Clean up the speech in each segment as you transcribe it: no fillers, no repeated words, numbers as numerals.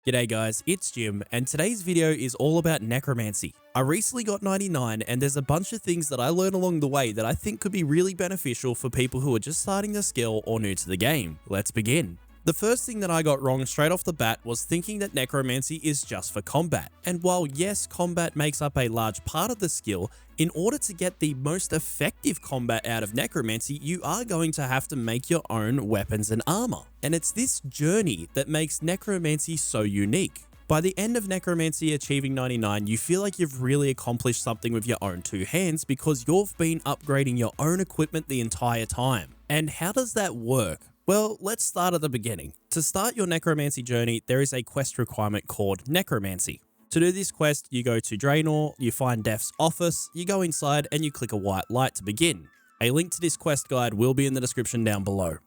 G'day guys, it's Jim, and today's video is all about Necromancy. I recently got 99 and there's a bunch of things that I learned along the way that I think could be really beneficial for people who are just starting the skill or new to the game. Let's begin. The first thing that I got wrong straight off the bat was thinking that Necromancy is just for combat. And while yes, combat makes up a large part of the skill, in order to get the most effective combat out of Necromancy, you are going to have to make your own weapons and armor. And it's this journey that makes Necromancy so unique. By the end of Necromancy achieving 99, you feel like you've really accomplished something with your own two hands because you've been upgrading your own equipment the entire time. And how does that work? Well, let's start at the beginning. To start your Necromancy journey, there is a quest requirement called Necromancy. To do this quest, you go to Gielinor, you find Death's office, you go inside and you click a white light to begin. A link to this quest guide will be in the description down below.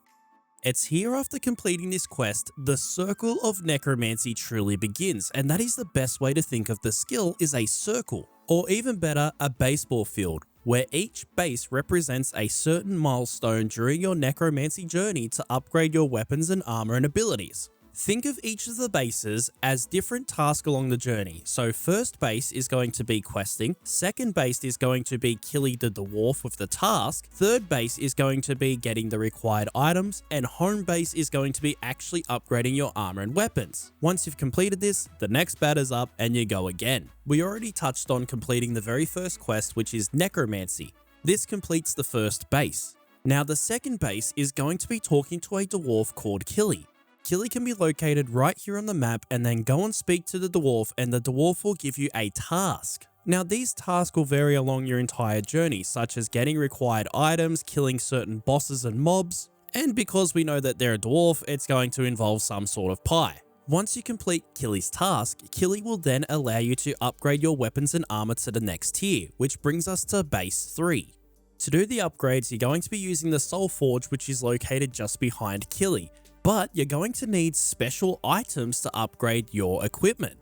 It's here after completing this quest, the circle of Necromancy truly begins, and that is the best way to think of the skill is a circle, or even better, a baseball field, where each base represents a certain milestone during your Necromancy journey to upgrade your weapons and armor and abilities. Think of each of the bases as different tasks along the journey. So first base is going to be questing, second base is going to be killing the dwarf with the task, third base is going to be getting the required items, and home base is going to be actually upgrading your armor and weapons. Once you've completed this, the next batter's up and you go again. We already touched on completing the very first quest, which is Necromancy. This completes the first base. Now the second base is going to be talking to a dwarf called Gielinor. Gielinor can be located right here on the map, and then go and speak to the dwarf and the dwarf will give you a task. Now these tasks will vary along your entire journey, such as getting required items, killing certain bosses and mobs, and because we know that they're a dwarf, it's going to involve some sort of pie. Once you complete Gielinор's task, Gielinor will then allow you to upgrade your weapons and armor to the next tier, which brings us to base 3. To do the upgrades, you're going to be using the Soul Forge, which is located just behind Gielinor. But you're going to need special items to upgrade your equipment.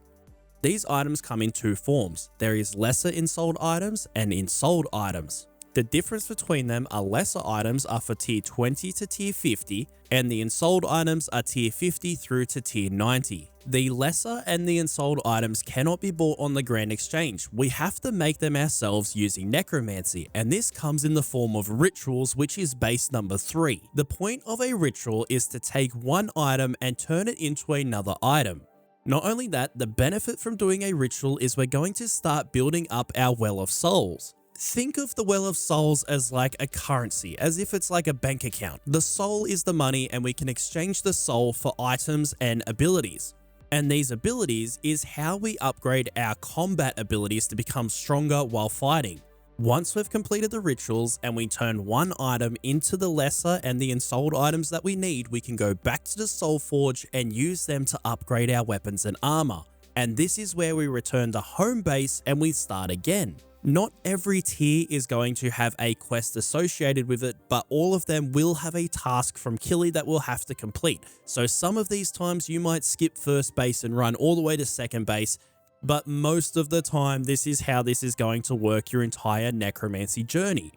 These items come in two forms. There is lesser ensouled items and ensouled items. The difference between them are lesser items are for tier 20 to tier 50, and the ensouled items are tier 50 through to tier 90. The lesser and the ensouled items cannot be bought on the Grand Exchange. We have to make them ourselves using Necromancy, and this comes in the form of rituals, which is base number 3. The point of a ritual is to take one item and turn it into another item. Not only that, the benefit from doing a ritual is we're going to start building up our Well of Souls. Think of the Well of Souls as like a currency, as if it's like a bank account. The soul is the money and we can exchange the soul for items and abilities. And these abilities is how we upgrade our combat abilities to become stronger while fighting. Once we've completed the rituals and we turn one item into the lesser and the ensouled items that we need, we can go back to the Soul Forge and use them to upgrade our weapons and armor. And this is where we return to home base and we start again. Not every tier is going to have a quest associated with it, but all of them will have a task from Gielinor that we'll have to complete. So some of these times you might skip first base and run all the way to second base, but most of the time this is how this is going to work your entire Necromancy journey.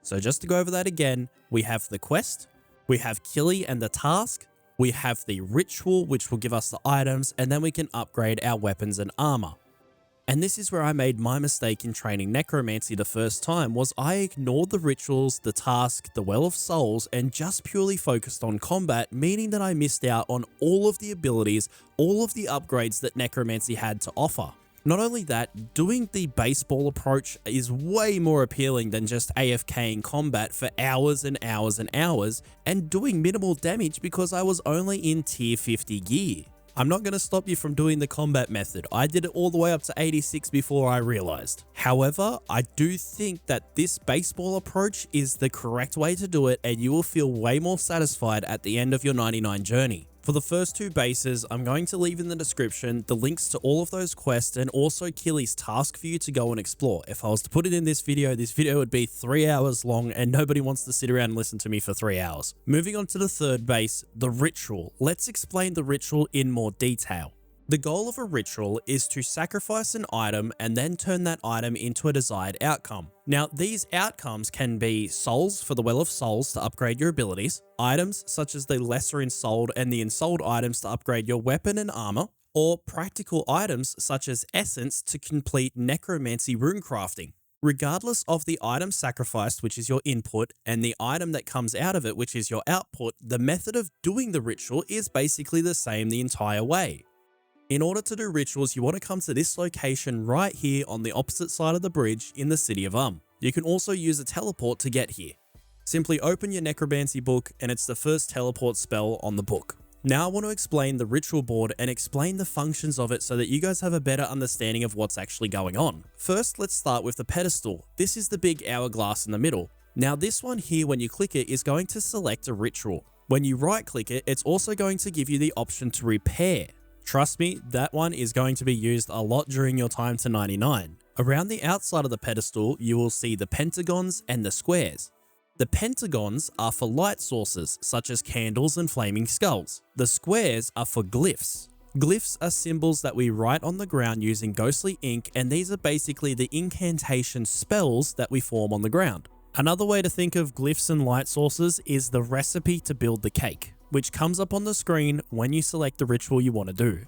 So just to go over that again, we have the quest, we have Gielinor and the task, we have the ritual which will give us the items, and then we can upgrade our weapons and armor. And this is where I made my mistake in training Necromancy the first time, was I ignored the rituals, the task, the Well of Souls, and just purely focused on combat, meaning that I missed out on all of the abilities, all of the upgrades that Necromancy had to offer. Not only that, doing the baseball approach is way more appealing than just AFK in combat for hours and hours and hours, and doing minimal damage because I was only in tier 50 gear. I'm not going to stop you from doing the combat method. I did it all the way up to 86 before I realized. However, I do think that this baseball approach is the correct way to do it, and you will feel way more satisfied at the end of your 99 journey. For the first two bases, I'm going to leave in the description the links to all of those quests and also Gielinор's task for you to go and explore. If I was to put it in this video would be 3 hours long and nobody wants to sit around and listen to me for 3 hours. Moving on to the third base, the ritual. Let's explain the ritual in more detail. The goal of a ritual is to sacrifice an item and then turn that item into a desired outcome. Now, these outcomes can be souls for the Well of Souls to upgrade your abilities, items such as the lesser ensouled and the ensouled items to upgrade your weapon and armor, or practical items such as essence to complete necromancy rune crafting. Regardless of the item sacrificed, which is your input, and the item that comes out of it, which is your output, the method of doing the ritual is basically the same the entire way. In order to do rituals, you want to come to this location right here on the opposite side of the bridge in the city of You can also use a teleport to get here. Simply open your necromancy book and it's the first teleport spell on the book. Now I want to explain the ritual board and explain the functions of it so that you guys have a better understanding of what's actually going on. First, let's start with the pedestal. This is the big hourglass in the middle. Now this one here, when you click it, is going to select a ritual. When you right click it, it's also going to give you the option to repair. Trust me, that one is going to be used a lot during your time to 99. Around the outside of the pedestal, you will see the pentagons and the squares. The pentagons are for light sources, such as candles and flaming skulls. The squares are for glyphs. Glyphs are symbols that we write on the ground using ghostly ink, and these are basically the incantation spells that we form on the ground. Another way to think of glyphs and light sources is the recipe to build the cake, which comes up on the screen when you select the ritual you want to do.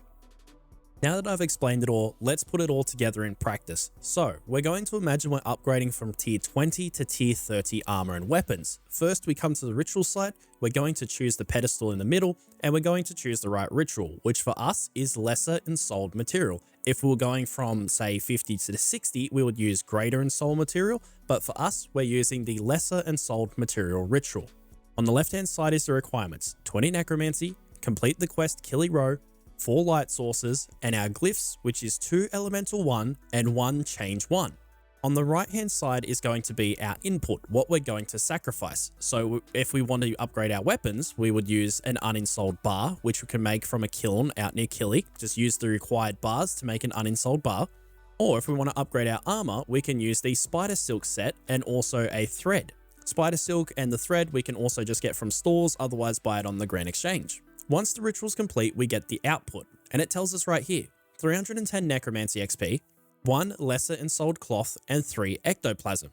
Now that I've explained it all, let's put it all together in practice. So, we're going to imagine we're upgrading from tier 20 to tier 30 armor and weapons. First, we come to the ritual site, we're going to choose the pedestal in the middle, and we're going to choose the right ritual, which for us is lesser ensouled material. If we were going from, say, 50 to 60, we would use greater ensouled material, but for us, we're using the lesser ensouled material ritual. On the left-hand side is the requirements: 20 necromancy, complete the quest Killy Row, 4 light sources, and our glyphs, which is 2 elemental 1 and 1 change 1. On the right hand side is going to be our input, what we're going to sacrifice. So if we want to upgrade our weapons, we would use an uninsouled bar, which we can make from a kiln out near Killy. Just use the required bars to make an uninsouled bar. Or if we want to upgrade our armor, we can use the spider silk set and also a thread. Spider silk and the thread we can also just get from stores, otherwise buy it on the Grand Exchange. Once the ritual's complete, we get the output, and it tells us right here: 310 necromancy XP, 1 lesser ensouled cloth, and 3 ectoplasm.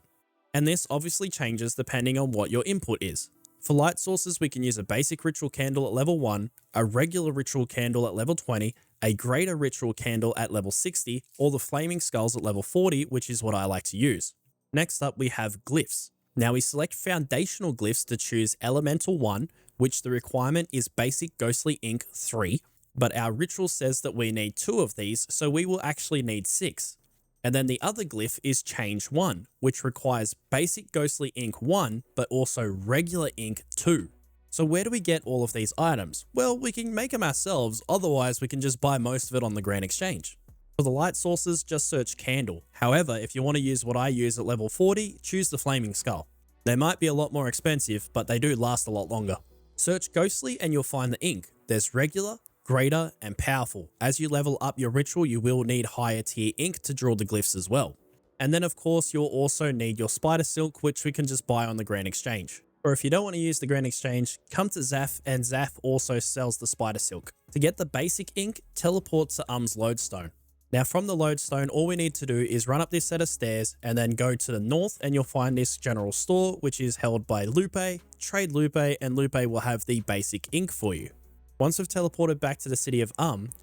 And this obviously changes depending on what your input is. For light sources, we can use a basic ritual candle at level 1, a regular ritual candle at level 20, a greater ritual candle at level 60, or the flaming skulls at level 40, which is what I like to use. Next up, we have glyphs. Now we select foundational glyphs to choose elemental 1, which the requirement is basic ghostly ink 3, but our ritual says that we need 2 of these, so we will actually need 6. And then the other glyph is change 1, which requires basic ghostly ink 1, but also regular ink 2. So where do we get all of these items? Well, we can make them ourselves, otherwise we can just buy most of it on the Grand Exchange. For the light sources, just search candle. However, if you want to use what I use at level 40, choose the flaming skull. They might be a lot more expensive, but they do last a lot longer. Search ghostly and you'll find the ink. There's regular, greater, and powerful. As you level up your ritual, you will need higher tier ink to draw the glyphs as well. And then of course, you'll also need your spider silk, which we can just buy on the Grand Exchange. Or if you don't want to use the Grand Exchange, come to Zaf, and Zaf also sells the spider silk. To get the basic ink, teleport to Lodestone. Now from the Lodestone, all we need to do is run up this set of stairs and then go to the north, and you'll find this general store, which is held by Lupe. Trade Lupe, and Lupe will have the basic ink for you. Once we've teleported back to the city of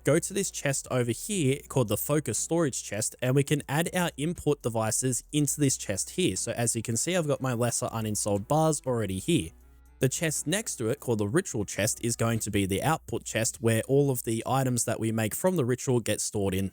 go to this chest over here called the focus storage chest, and we can add our input devices into this chest here. So as you can see, I've got my lesser uninsouled bars already here. The chest next to it, called the ritual chest, is going to be the output chest, where all of the items that we make from the ritual get stored in.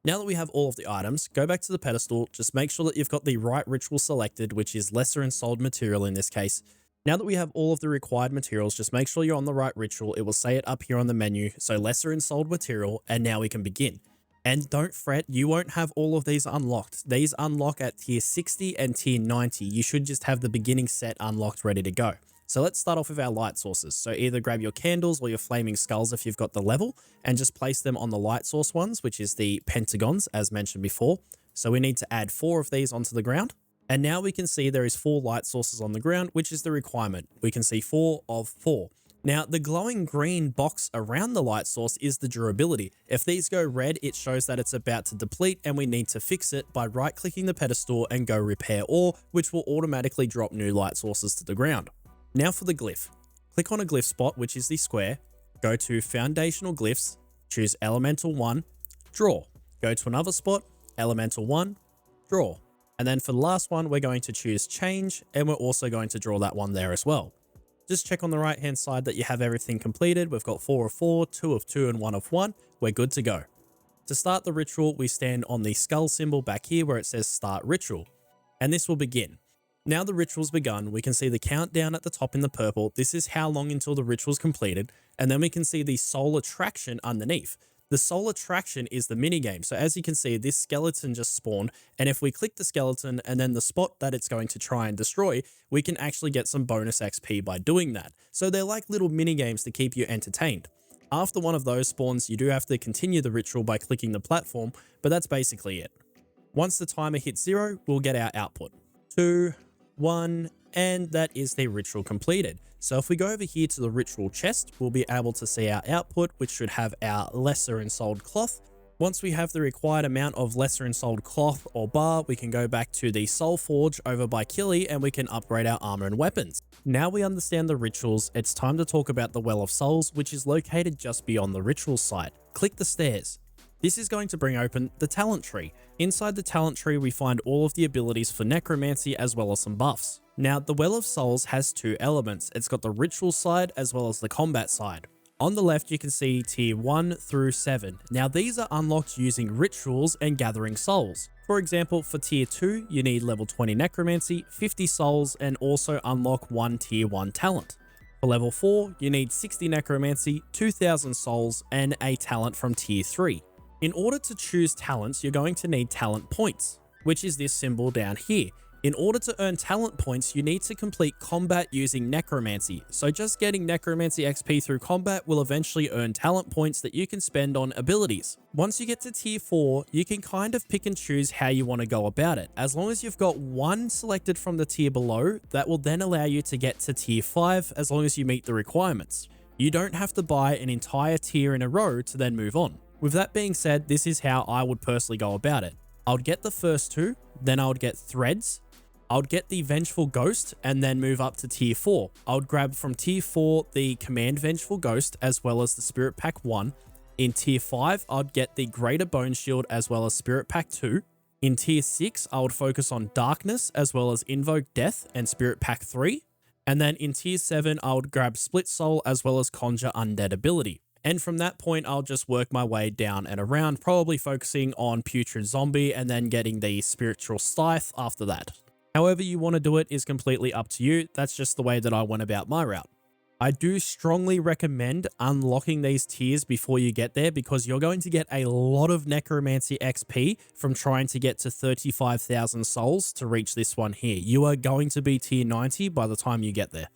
Now that we have all of the items, go back to the pedestal, just make sure that you've got the right ritual selected, which is lesser ensouled material in this case. Now that we have all of the required materials, just make sure you're on the right ritual. It will say it up here on the menu, so lesser ensouled material, and now we can begin. And don't fret, you won't have all of these unlocked. These unlock at tier 60 and tier 90. You should just have the beginning set unlocked ready to go. So let's start off with our light sources. So either grab your candles or your flaming skulls if you've got the level, and just place them on the light source ones, which is the pentagons as mentioned before. So we need to add 4 of these onto the ground. And now we can see there is 4 light sources on the ground, which is the requirement. We can see 4 of 4. Now, the glowing green box around the light source is the durability. If these go red, it shows that it's about to deplete, and we need to fix it by right-clicking the pedestal and go repair all, which will automatically drop new light sources to the ground. Now for the glyph. Click on a glyph spot, which is the square, go to foundational glyphs, choose elemental 1, draw. Go to another spot, elemental 1, draw. And then for the last one, we're going to choose change, and we're also going to draw that one there as well. Just check on the right hand side that you have everything completed. We've got 4 of 4, 2 of 2, and 1 of 1. We're good to go. To start the ritual, we stand on the skull symbol back here where it says start ritual, and this will begin. Now the ritual's begun, we can see the countdown at the top in the purple. This is how long until the ritual's completed, and then we can see the soul attraction underneath. The soul attraction is the minigame. So as you can see, this skeleton just spawned, and if we click the skeleton and then the spot that it's going to try and destroy, we can actually get some bonus XP by doing that. So they're like little minigames to keep you entertained. After one of those spawns, you do have to continue the ritual by clicking the platform, but that's basically it. Once the timer hits 0, we'll get our output. 2, 1, and that is the ritual completed. So if we go over here to the ritual chest, we'll be able to see our output, which should have our lesser ensouled cloth. Once we have the required amount of lesser ensouled cloth or bar, we can go back to the soul forge over by Killy and we can upgrade our armor and weapons. Now we understand the rituals, it's time to talk about the Well of Souls, which is located just beyond the ritual site. Click the stairs. This is going to bring open the talent tree. Inside the talent tree, we find all of the abilities for necromancy as well as some buffs. Now, the Well of Souls has 2 elements. It's got the ritual side as well as the combat side. On the left, you can see tier 1 through 7. Now, these are unlocked using rituals and gathering souls. For example, for tier 2, you need level 20 necromancy, 50 souls, and also unlock 1 tier 1 talent. For level 4, you need 60 necromancy, 2000 souls, and a talent from tier 3. In order to choose talents, you're going to need talent points, which is this symbol down here. In order to earn talent points, you need to complete combat using necromancy. So just getting necromancy XP through combat will eventually earn talent points that you can spend on abilities. Once you get to tier 4, you can kind of pick and choose how you want to go about it. As long as you've got one selected from the tier below, that will then allow you to get to tier 5 as long as you meet the requirements. You don't have to buy an entire tier in a row to then move on. With that being said, this is how I would personally go about it. I would get the first 2, then I would get threads, I would get the Vengeful Ghost and then move up to tier 4. I would grab from tier 4 the Command Vengeful Ghost as well as the Spirit Pack 1. In tier 5, I'd get the Greater Bone Shield as well as Spirit Pack 2. In tier 6, I would focus on Darkness as well as Invoke Death and Spirit Pack 3. And then in tier 7, I would grab Split Soul as well as Conjure Undead ability. And from that point, I'll just work my way down and around, probably focusing on Putrid Zombie and then getting the Spiritual Scythe after that. However you want to do it is completely up to you. That's just the way that I went about my route. I do strongly recommend unlocking these tiers before you get there because you're going to get a lot of Necromancy XP from trying to get to 35,000 souls to reach this one here. You are going to be tier 90 by the time you get there.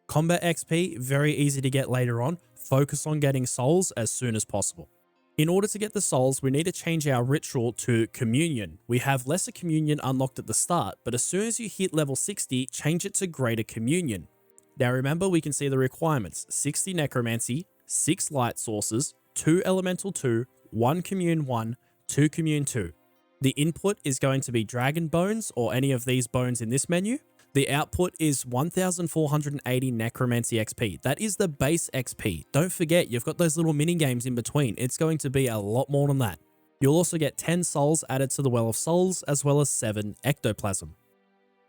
Combat XP, very easy to get later on. Focus on getting souls as soon as possible. In order to get the souls, we need to change our ritual to Communion. We have Lesser Communion unlocked at the start, but as soon as you hit level 60, change it to Greater Communion. Now remember, we can see the requirements: 60 Necromancy, 6 Light Sources, 2 Elemental 2, 1 Commune 1, 2 Commune 2. The input is going to be Dragon Bones or any of these bones in this menu. The output is 1480 Necromancy XP. That is the base XP. Don't forget, you've got those little mini games in between. It's going to be a lot more than that. You'll also get 10 souls added to the Well of Souls, as well as 7 ectoplasm.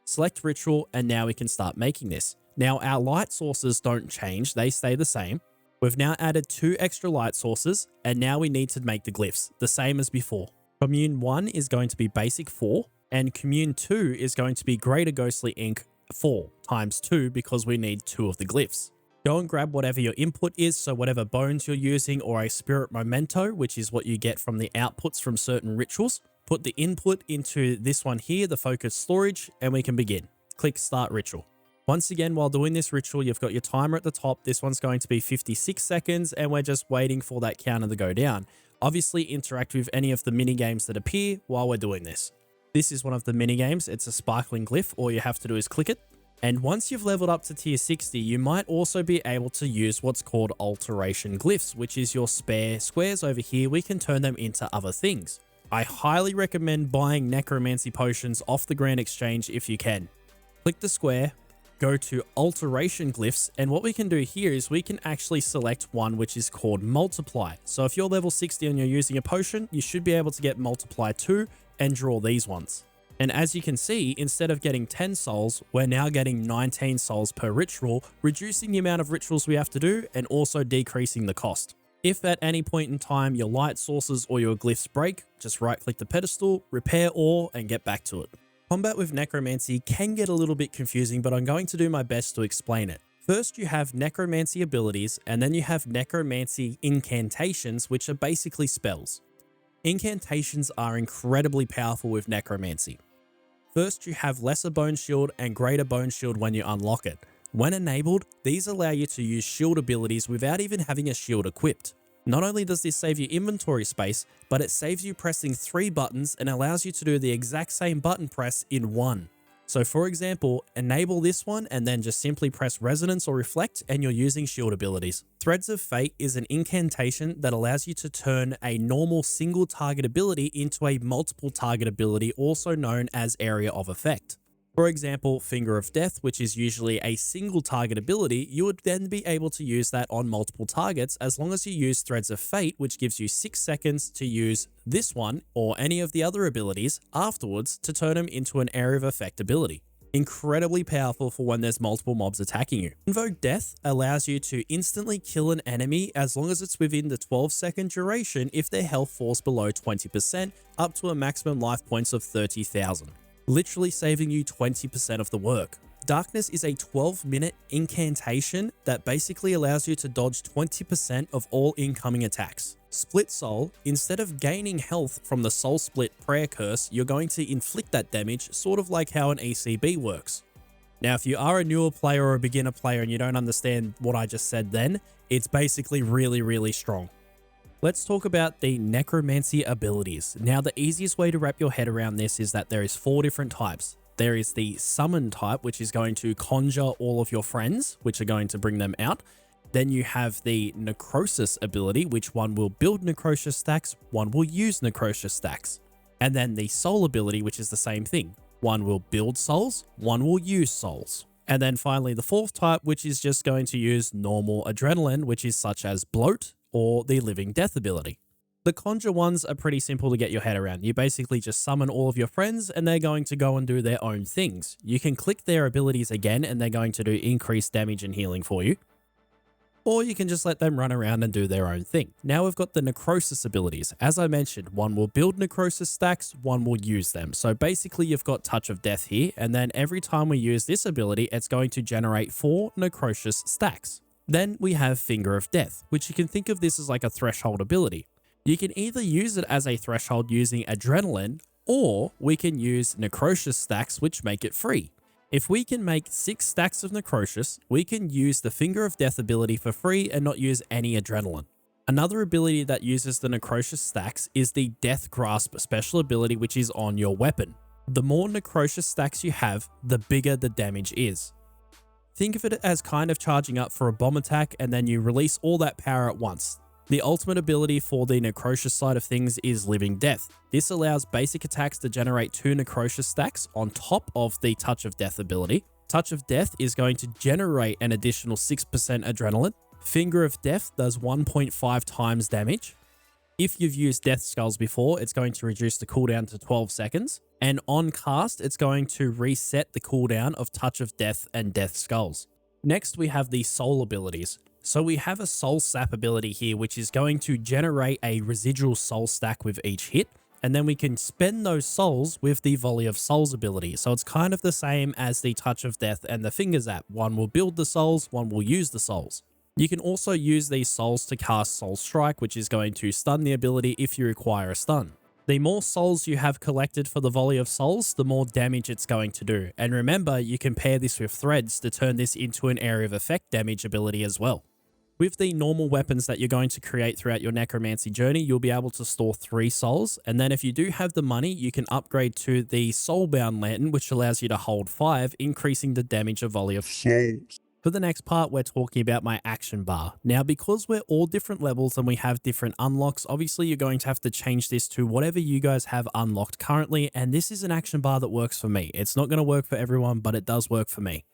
Select ritual, and now we can start making this. Now our light sources don't change, they stay the same. We've now added 2 extra light sources, and now we need to make the glyphs, the same as before. Commune 1 is going to be basic 4. And Commune 2 is going to be Greater Ghostly Ink 4 times 2 because we need 2 of the glyphs. Go and grab whatever your input is, so whatever bones you're using or a Spirit Memento, which is what you get from the outputs from certain rituals. Put the input into this one here, the focus storage, and we can begin. Click Start Ritual. Once again, while doing this ritual, you've got your timer at the top. This one's going to be 56 seconds, and we're just waiting for that counter to go down. Obviously, interact with any of the mini games that appear while we're doing this. This is one of the mini games. It's a sparkling glyph. All you have to do is click it. And once you've leveled up to tier 60, you might also be able to use what's called alteration glyphs, which is your spare squares over here. We can turn them into other things. I highly recommend buying necromancy potions off the Grand Exchange if you can. Click the square, go to alteration glyphs, and what we can do here is we can actually select one which is called multiply. So if you're level 60 and you're using a potion, you should be able to get multiply 2 and draw these ones. And as you can see, instead of getting 10 souls, we're now getting 19 souls per ritual, reducing the amount of rituals we have to do and also decreasing the cost. If at any point in time your light sources or your glyphs break, just right click the pedestal, repair all, and get back to it. Combat with necromancy can get a little bit confusing, but I'm going to do my best to explain it. First, you have necromancy abilities, and then you have necromancy incantations, which are basically spells. Incantations are incredibly powerful with necromancy. First, you have lesser bone shield and greater bone shield when you unlock it. When enabled, these allow you to use shield abilities without even having a shield equipped. Not only does this save you inventory space, but it saves you pressing 3 buttons and allows you to do the exact same button press in one. So for example, enable this one and then just simply press resonance or reflect and you're using shield abilities. Threads of Fate is an incantation that allows you to turn a normal single target ability into a multiple target ability, also known as area of effect. For example, Finger of Death, which is usually a single target ability, you would then be able to use that on multiple targets as long as you use Threads of Fate, which gives you 6 seconds to use this one or any of the other abilities afterwards to turn them into an area of effect ability. Incredibly powerful for when there's multiple mobs attacking you. Invoke Death allows you to instantly kill an enemy as long as it's within the 12-second duration if their health falls below 20%, up to a maximum life points of 30,000. Literally saving you 20% of the work. Darkness is a 12-minute incantation that basically allows you to dodge 20% of all incoming attacks. Split Soul, instead of gaining health from the Soul Split prayer curse, you're going to inflict that damage, sort of like how an ECB works. Now, if you are a newer player or a beginner player and you don't understand what I just said then, it's basically really strong. Let's talk about the necromancy abilities. Now, the easiest way to wrap your head around this is that there is 4 different types. There is the summon type, which is going to conjure all of your friends, which are going to bring them out. Then you have the necrosis ability, which one will build necrosis stacks, one will use necrosis stacks. And then the soul ability, which is the same thing. One will build souls, one will use souls. And then finally the 4th type, which is just going to use normal adrenaline, which is such as bloat, or the living death ability. The conjure ones are pretty simple to get your head around. You basically just summon all of your friends and they're going to go and do their own things. You can click their abilities again and they're going to do increased damage and healing for you. Or you can just let them run around and do their own thing. Now we've got the necrosis abilities. As I mentioned, one will build necrosis stacks, one will use them. So basically you've got Touch of Death here, and then every time we use this ability, it's going to generate 4 necrosis stacks. Then we have Finger of Death, which you can think of this as like a threshold ability. You can either use it as a threshold using adrenaline, or we can use necrosis stacks, which make it free. If we can make 6 stacks of necrosis, we can use the Finger of Death ability for free and not use any adrenaline. Another ability that uses the necrosis stacks is the Death Grasp special ability, which is on your weapon. The more necrosis stacks you have, the bigger the damage is. Think of it as kind of charging up for a bomb attack and then you release all that power at once. The ultimate ability for the necrosis side of things is Living Death. This allows basic attacks to generate 2 necrosis stacks on top of the Touch of Death ability. Touch of Death is going to generate an additional 6% adrenaline. Finger of Death does 1.5 times damage. If you've used Death Skulls before, it's going to reduce the cooldown to 12 seconds. And on cast, it's going to reset the cooldown of Touch of Death and Death Skulls. Next, we have the soul abilities. So we have a soul sap ability here, which is going to generate a residual soul stack with each hit. And then we can spend those souls with the Volley of Souls ability. So it's kind of the same as the Touch of Death and the Finger Zap. One will build the souls, one will use the souls. You can also use these souls to cast Soul Strike, which is going to stun the ability if you require a stun. The more souls you have collected for the Volley of Souls, the more damage it's going to do. And remember, you can pair this with threads to turn this into an area of effect damage ability as well. With the normal weapons that you're going to create throughout your necromancy journey, you'll be able to store 3 souls. And then if you do have the money, you can upgrade to the Soulbound Lantern, which allows you to hold 5, increasing the damage of Volley of Souls. For the next part, we're talking about my action bar. Now, because we're all different levels and we have different unlocks, obviously you're going to have to change this to whatever you guys have unlocked currently. And this is an action bar that works for me. It's not going to work for everyone, but it does work for me.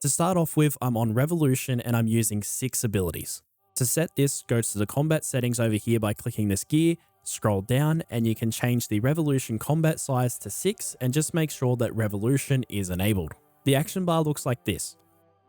To start off with, I'm on Revolution and I'm using 6 abilities. To set this, go to the combat settings over here by clicking this gear, scroll down, and you can change the Revolution combat size to 6 and just make sure that Revolution is enabled. The action bar looks like this.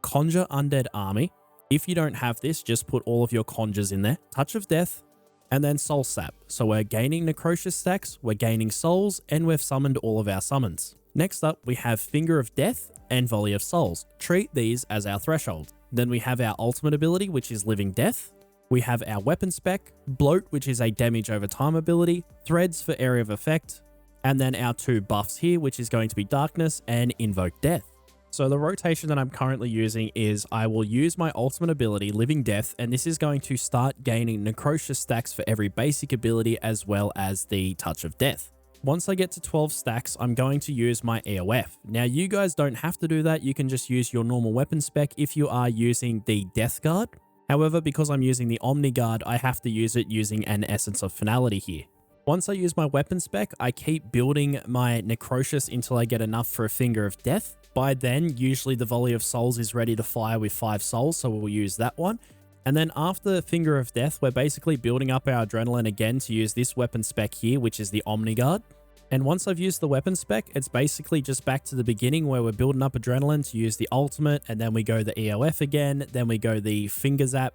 Conjure Undead Army. If you don't have this, just put all of your conjures in there. Touch of Death, and then Soul Sap. So we're gaining Necrocious stacks, we're gaining souls, and we've summoned all of our summons. Next up, we have Finger of Death and Volley of Souls. Treat these as our threshold. Then we have our ultimate ability, which is Living Death. We have our weapon spec, Bloat, which is a damage over time ability, Threads for area of effect, and then our 2 buffs here, which is going to be Darkness and Invoke Death. So the rotation that I'm currently using is I will use my ultimate ability, Living Death, and this is going to start gaining Necrocious stacks for every basic ability as well as the Touch of Death. Once I get to 12 stacks, I'm going to use my EOF. Now, you guys don't have to do that. You can just use your normal weapon spec if you are using the Death Guard. However, because I'm using the Omni Guard, I have to use it using an Essence of Finality here. Once I use my weapon spec, I keep building my Necrocious until I get enough for a Finger of Death. By then, usually the Volley of Souls is ready to fire with 5 souls, so we'll use that one. And then after Finger of Death, we're basically building up our adrenaline again to use this weapon spec here, which is the Omni Guard. And once I've used the weapon spec, it's basically just back to the beginning where we're building up adrenaline to use the ultimate, and then we go the EOF again, then we go the Finger Zap,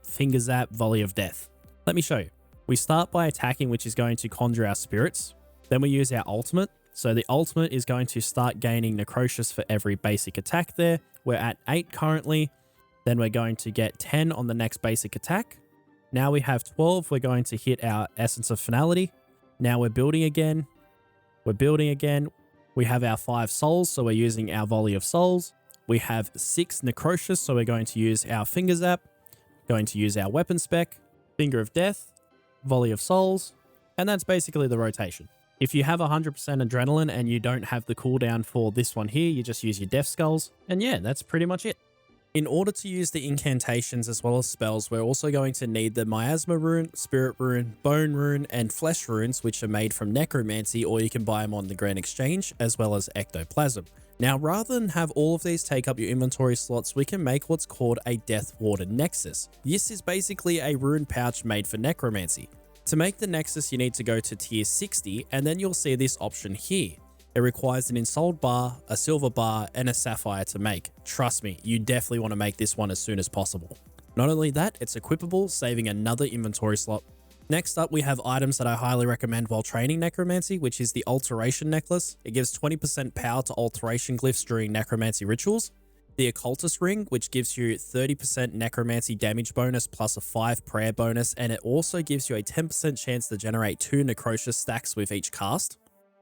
Volley of Death. Let me show you. We start by attacking, which is going to conjure our spirits. Then we use our ultimate. So the ultimate is going to start gaining Necrocious for every basic attack there. We're at 8 currently. Then we're going to get 10 on the next basic attack. Now we have 12. We're going to hit our Essence of Finality. Now we're building again. We're building again. We have our 5 souls, so we're using our Volley of Souls. We have 6 Necrocious, so we're going to use our Finger Zap. Going to use our weapon spec, Finger of Death, Volley of Souls, and that's basically the rotation. If you have 100% adrenaline and you don't have the cooldown for this one here, you just use your Death Skulls, and yeah, that's pretty much it. In order to use the incantations as well as spells, we're also going to need the Miasma Rune, Spirit Rune, Bone Rune, and Flesh Runes, which are made from Necromancy, or you can buy them on the Grand Exchange, as well as Ectoplasm. Now, rather than have all of these take up your inventory slots, we can make what's called a Death Warded Nexus. This is basically a rune pouch made for Necromancy. To make the Nexus, you need to go to tier 60, and then you'll see this option here. It requires an Ensouled bar, a silver bar, and a sapphire to make. Trust me, you definitely want to make this one as soon as possible. Not only that, it's equipable, saving another inventory slot. Next up, we have items that I highly recommend while training Necromancy, which is the Alteration Necklace. It gives 20% power to Alteration Glyphs during Necromancy rituals. The Occultist Ring, which gives you 30% Necromancy damage bonus plus a 5 prayer bonus, and it also gives you a 10% chance to generate 2 Necrocious stacks with each cast.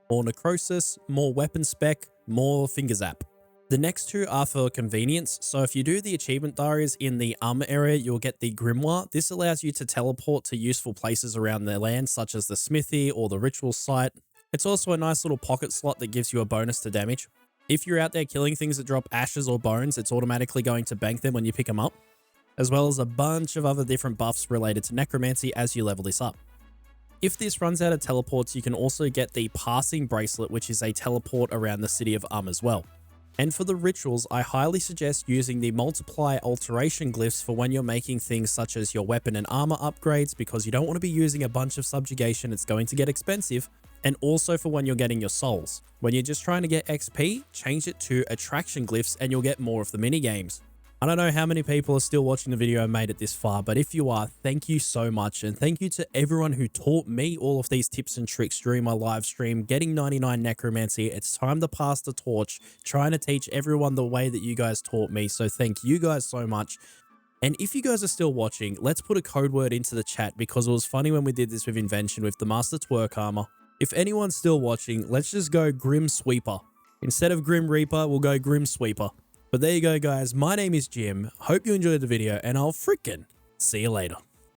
More Necrosis, more weapon spec, more Finger Zap. The next 2 are for convenience, so if you do the achievement diaries in the area, you'll get the Grimoire. This allows you to teleport to useful places around the land, such as the smithy or the ritual site. It's also a nice little pocket slot that gives you a bonus to damage. If you're out there killing things that drop ashes or bones, it's automatically going to bank them when you pick them up, as well as a bunch of other different buffs related to Necromancy as you level this up. If this runs out of teleports, you can also get the Passing Bracelet, which is a teleport around the city of as well. And for the rituals, I highly suggest using the Multiply Alteration Glyphs for when you're making things such as your weapon and armor upgrades, because you don't want to be using a bunch of subjugation, it's going to get expensive. And also for when you're getting your souls. When you're just trying to get XP, change it to Attraction Glyphs and you'll get more of the minigames. I don't know how many people are still watching the video and made it this far, but if you are, thank you so much. And thank you to everyone who taught me all of these tips and tricks during my live stream, getting 99 Necromancy. It's time to pass the torch, trying to teach everyone the way that you guys taught me. So thank you guys so much. And if you guys are still watching, let's put a code word into the chat, because it was funny when we did this with Invention with the Master Twerk armor. If anyone's still watching, let's just go Grim Sweeper. Instead of Grim Reaper, we'll go Grim Sweeper. But there you go, guys. My name is Jim. Hope you enjoyed the video, and I'll freaking see you later.